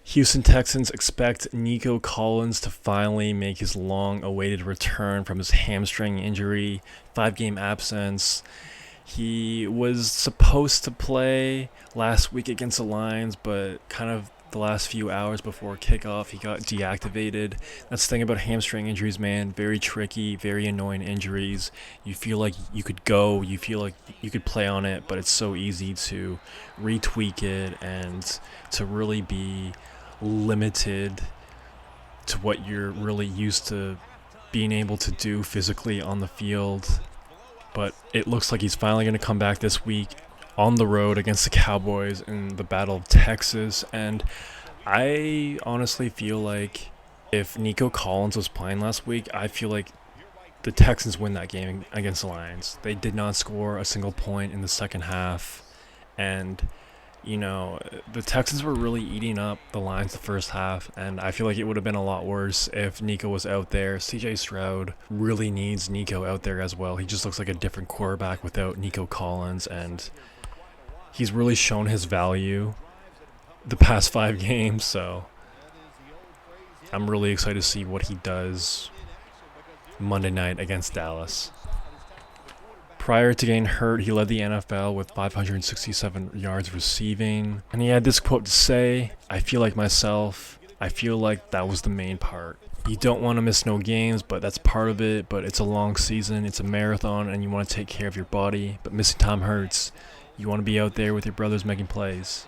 Houston Texans expect Nico Collins to finally make his long-awaited return from his hamstring injury, 5-game absence. He was supposed to play last week against the Lions, but kind of the last few hours before kickoff, he got deactivated. That's the thing about hamstring injuries, man. Very tricky, very annoying injuries. You feel like you could go, you feel like you could play on it, but it's so easy to retweak it and to really be limited to what you're really used to being able to do physically on the field. But it looks like he's finally going to come back this week on the road against the Cowboys in the Battle of Texas. And I honestly feel like if Nico Collins was playing last week, I feel like the Texans win that game against the Lions. They did not score a single point in the second half. And the Texans were really eating up the Lions the first half, and I feel like it would have been a lot worse if Nico was out there. CJ Stroud really needs Nico out there as well. He just looks like a different quarterback without Nico Collins, and he's really shown his value the past 5 games, so I'm really excited to see what he does Monday night against Dallas. Prior to getting hurt, he led the NFL with 567 yards receiving. And he had this quote to say, "I feel like myself. I feel like that was the main part. You don't want to miss no games, but that's part of it. But it's a long season. It's a marathon, and you want to take care of your body. But missing time hurts. You want to be out there with your brothers making plays."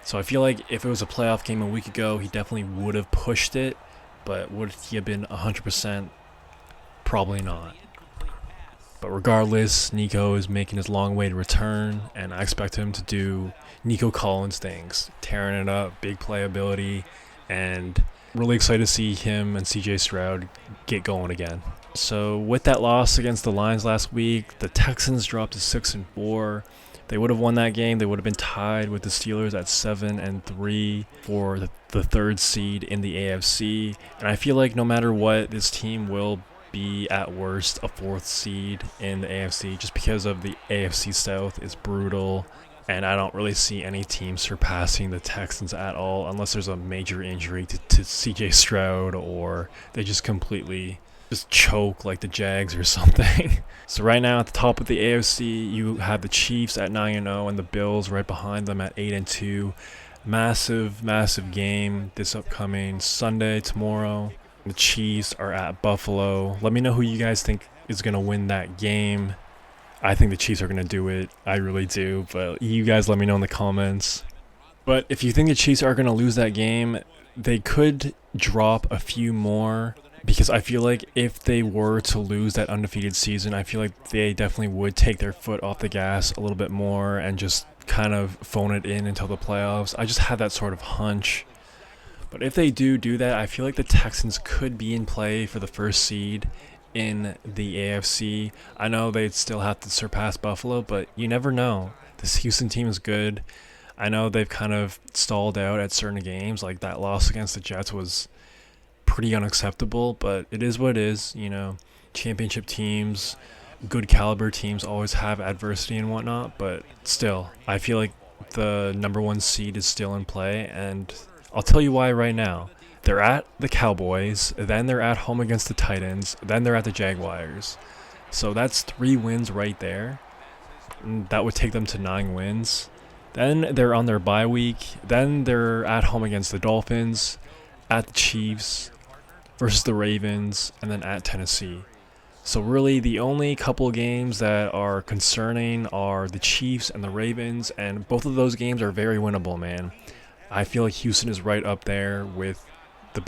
So I feel like if it was a playoff game a week ago, he definitely would have pushed it. But would he have been 100%? Probably not. But regardless, Nico is making his long-awaited return, and I expect him to do Nico Collins things, tearing it up, big playability, and really excited to see him and CJ Stroud get going again. So with that loss against the Lions last week, the Texans dropped to 6-4. They would have won that game. They would have been tied with the Steelers at 7-3 for the 3rd seed in the AFC. And I feel like no matter what, this team will be at worst a 4th seed in the AFC, just because of the AFC South is brutal, and I don't really see any team surpassing the Texans at all unless there's a major injury to CJ Stroud, or they just completely just choke like the Jags or something. So right now at the top of the AFC, you have the Chiefs at 9-0 and the Bills right behind them at 8-2. Massive game this upcoming Sunday, tomorrow. The Chiefs are at Buffalo. Let me know who you guys think is going to win that game. I think the Chiefs are going to do it. I really do. But you guys let me know in the comments. But if you think the Chiefs are going to lose that game, they could drop a few more. Because I feel like if they were to lose that undefeated season, I feel like they definitely would take their foot off the gas a little bit more and just kind of phone it in until the playoffs. I just had that sort of hunch. But if they do that, I feel like the Texans could be in play for the 1st seed in the AFC. I know they'd still have to surpass Buffalo, but you never know. This Houston team is good. I know they've kind of stalled out at certain games. Like that loss against the Jets was pretty unacceptable, but it is what it is. Championship teams, good caliber teams always have adversity and whatnot, but still, I feel like the number 1 seed is still in play, and I'll tell you why right now. They're at the Cowboys, then they're at home against the Titans, then they're at the Jaguars. So that's 3 wins right there. And that would take them to 9 wins. Then they're on their bye week. Then they're at home against the Dolphins, at the Chiefs, versus the Ravens, and then at Tennessee. So really the only couple games that are concerning are the Chiefs and the Ravens, and both of those games are very winnable, man. I feel like Houston is right up there with the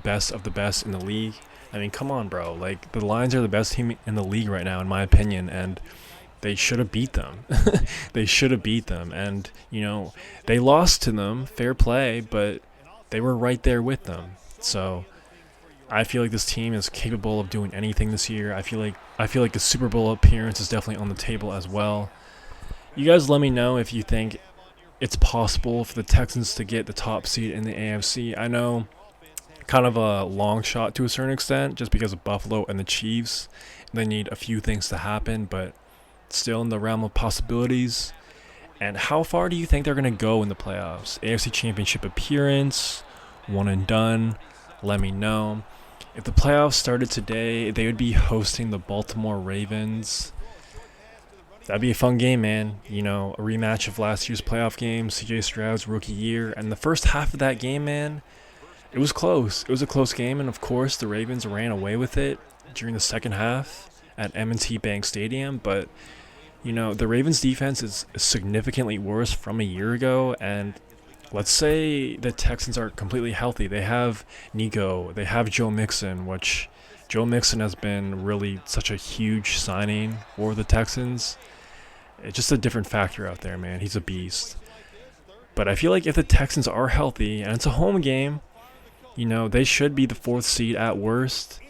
best of the best in the league. I mean, come on, bro. Like, the Lions are the best team in the league right now, in my opinion, and they should have beat them. They should have beat them. And, they lost to them, fair play, but they were right there with them. So I feel like this team is capable of doing anything this year. I feel like the Super Bowl appearance is definitely on the table as well. You guys let me know if you think it's possible for the Texans to get the top seed in the AFC. I know kind of a long shot to a certain extent just because of Buffalo and the Chiefs. They need a few things to happen, but still in the realm of possibilities. And how far do you think they're going to go in the playoffs? AFC Championship appearance, one and done? Let me know. If the playoffs started today, they would be hosting the Baltimore Ravens. That'd be a fun game, man. You know, a rematch of last year's playoff game, CJ Stroud's rookie year. And the first half of that game, man, it was close. It was a close game, and of course, the Ravens ran away with it during the second half at M&T Bank Stadium. But, you know, the Ravens defense is significantly worse from a year ago, and let's say the Texans are completely healthy. They have Nico, they have Joe Mixon, which Joe Mixon has been really such a huge signing for the Texans. It's just a different factor out there, man. He's a beast. But I feel like if the Texans are healthy, and it's a home game, you know, they should be the fourth seed at worst.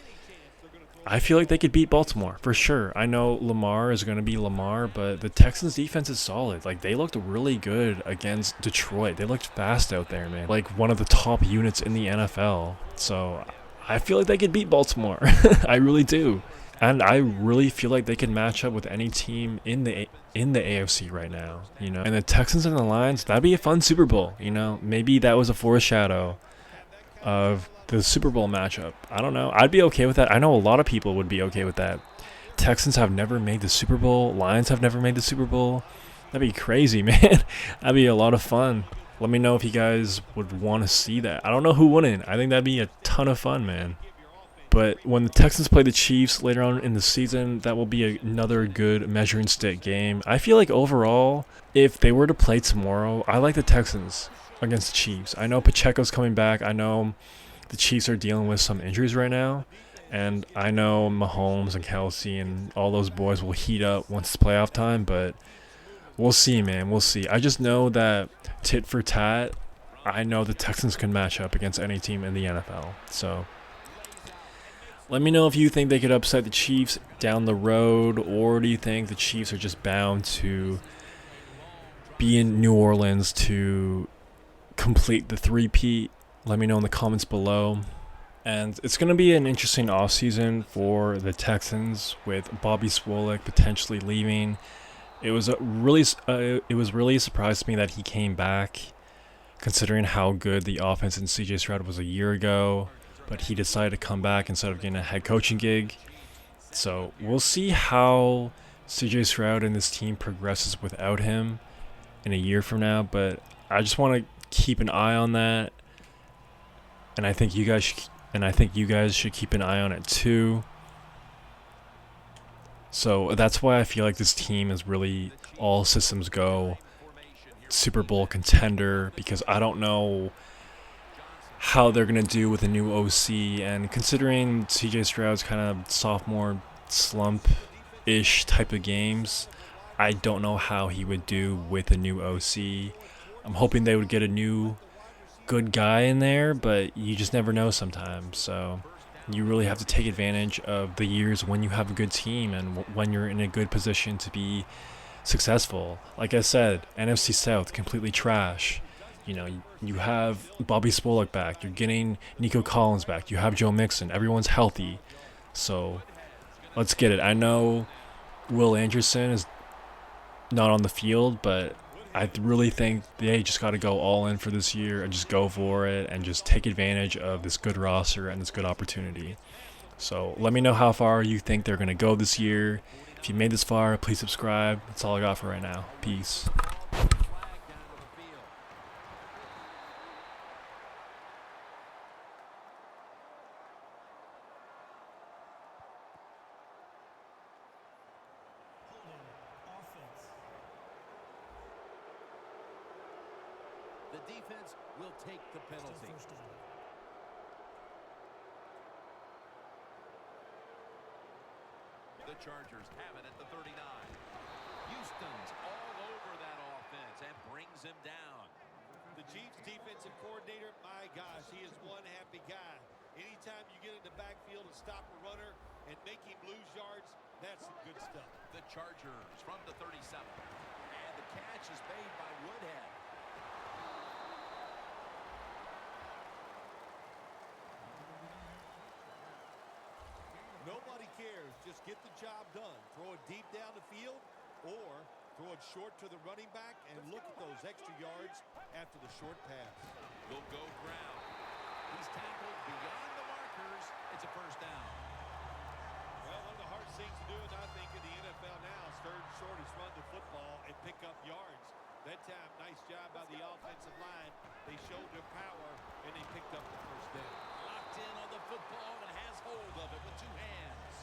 I feel like they could beat Baltimore, for sure. I know Lamar is going to be Lamar, but the Texans' defense is solid. Like, they looked really good against Detroit. They looked fast out there, man. Like, one of the top units in the NFL. So, I feel like they could beat Baltimore. I really do. And I really feel like they can match up with any team in the AFC right now, you know. And the Texans and the Lions, that'd be a fun Super Bowl, you know. Maybe that was a foreshadow of the Super Bowl matchup. I don't know. I'd be okay with that. I know a lot of people would be okay with that. Texans have never made the Super Bowl. Lions have never made the Super Bowl. That'd be crazy, man. That'd be a lot of fun. Let me know if you guys would want to see that. I don't know who wouldn't. I think that'd be a ton of fun, man. But when the Texans play the Chiefs later on in the season, that will be another good measuring stick game. I feel like overall, if they were to play tomorrow, I like the Texans against the Chiefs. I know Pacheco's coming back. I know the Chiefs are dealing with some injuries right now. And I know Mahomes and Kelsey and all those boys will heat up once it's playoff time. But we'll see, man. We'll see. I just know that tit for tat, I know the Texans can match up against any team in the NFL. So let me know if you think they could upset the Chiefs down the road, or do you think the Chiefs are just bound to be in New Orleans to complete the three-peat? Let me know in the comments below. And it's going to be an interesting offseason for the Texans with Bobby Swolik potentially leaving. It was really a surprise to me that he came back, considering how good the offense in CJ Stroud was a year ago. But he decided to come back instead of getting a head coaching gig. So we'll see how CJ Stroud and this team progresses without him in a year from now. But I just want to keep an eye on that, and I think you guys should keep an eye on it too. So that's why I feel like this team is really all systems go Super Bowl contender, because I don't know how they're going to do with a new OC, and considering CJ Stroud's kind of sophomore slump-ish type of games, I don't know how he would do with a new OC. I'm hoping they would get a new good guy in there, but you just never know sometimes. So you really have to take advantage of the years when you have a good team and when you're in a good position to be successful. Like I said, NFC South, completely trash. You know, you have Bobby Swolik back. You're getting Nico Collins back. You have Joe Mixon. Everyone's healthy. So let's get it. I know Will Anderson is not on the field, but I really think they just got to go all in for this year and just go for it and just take advantage of this good roster and this good opportunity. So let me know how far you think they're going to go this year. If you made this far, please subscribe. That's all I got for right now. Peace. The defense will take the penalty. The Chargers have it at the 39. Houston's all over that offense and brings him down. The Chiefs defensive coordinator, my gosh, he is one happy guy. Anytime you get in the backfield and stop a runner and make him lose yards, that's some good stuff. The Chargers from the 37. And the catch is made by Woodhead. Nobody cares. Just get the job done. Throw it deep down the field or Throw it short to the running back, and look at those extra yards after the short pass. Will go ground. He's tackled beyond the markers. It's a first down. Well, one of the hardest things to do, and I think, in the NFL now is third and short is run the football and pick up yards. That time, nice job by the offensive line. They showed their power, and they picked up the first down. Locked in on the football and has hold of it with two hands.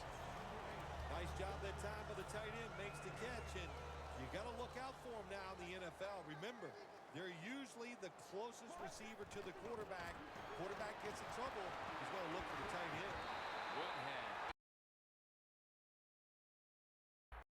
Nice job that time by the tight end. Makes the catch, and you got to look out for him now in the NFL. Remember, they're usually the closest receiver to the quarterback. Quarterback gets in trouble, he's going to look for the tight end. Woodhead